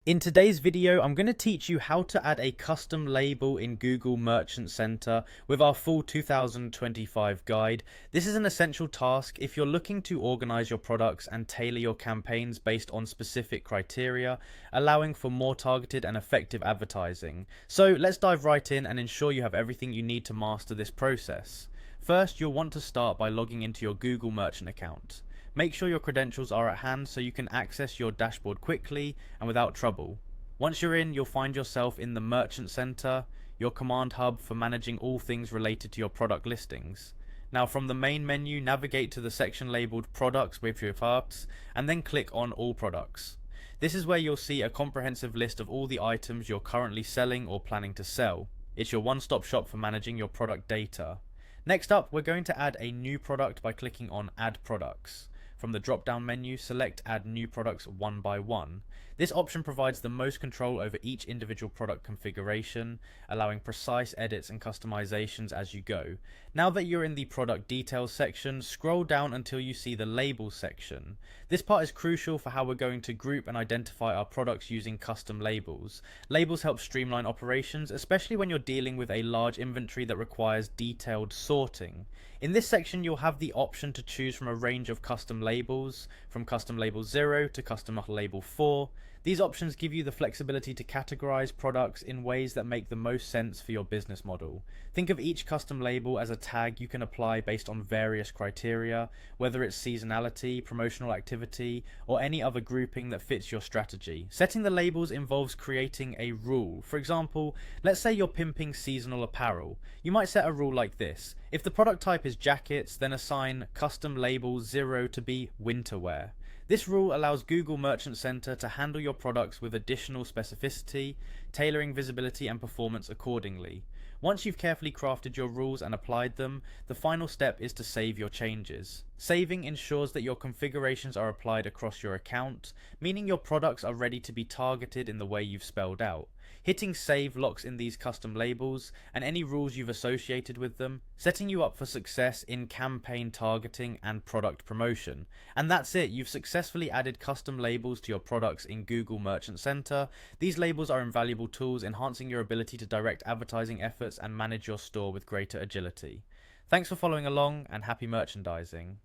In today's video, I'm going to teach you how to add a custom label in Google Merchant Center with our full 2025 guide. This is an essential task if you're looking to organize your products and tailor your campaigns based on specific criteria, allowing for more targeted and effective advertising. So let's dive right in and ensure you have everything you need to master this process. First, you'll want to start by logging into your Google Merchant account. Make sure your credentials are at hand so you can access your dashboard quickly and without trouble. Once you're in, you'll find yourself in the Merchant Center, your command hub for managing all things related to your product listings. Now from the main menu, navigate to the section labeled Products with your products and then click on All Products. This is where you'll see a comprehensive list of all the items you're currently selling or planning to sell. It's your one-stop shop for managing your product data. Next up, we're going to add a new product by clicking on Add Products. From the drop-down menu, select Add New Products one by one. This option provides the most control over each individual product configuration, allowing precise edits and customizations as you go. Now that you're in the product details section, scroll down until you see the labels section. This part is crucial for how we're going to group and identify our products using custom labels. Labels help streamline operations, especially when you're dealing with a large inventory that requires detailed sorting. In this section, you'll have the option to choose from a range of custom labels, from custom label 0 to custom label 4. These options give you the flexibility to categorize products in ways that make the most sense for your business model. Think of each custom label as a tag you can apply based on various criteria, whether it's seasonality, promotional activity, or any other grouping that fits your strategy. Setting the labels involves creating a rule. For example, let's say you're pimping seasonal apparel. You might set a rule like this. If the product type is jackets, then assign custom label 0 to be winter wear. This rule allows Google Merchant Center to handle your products with additional specificity, tailoring visibility and performance accordingly. Once you've carefully crafted your rules and applied them, the final step is to save your changes. Saving ensures that your configurations are applied across your account, meaning your products are ready to be targeted in the way you've spelled out. Hitting save locks in these custom labels and any rules you've associated with them, setting you up for success in campaign targeting and product promotion. And that's it, you've successfully added custom labels to your products in Google Merchant Center. These labels are invaluable tools enhancing your ability to direct advertising efforts and manage your store with greater agility. Thanks for following along and happy merchandising.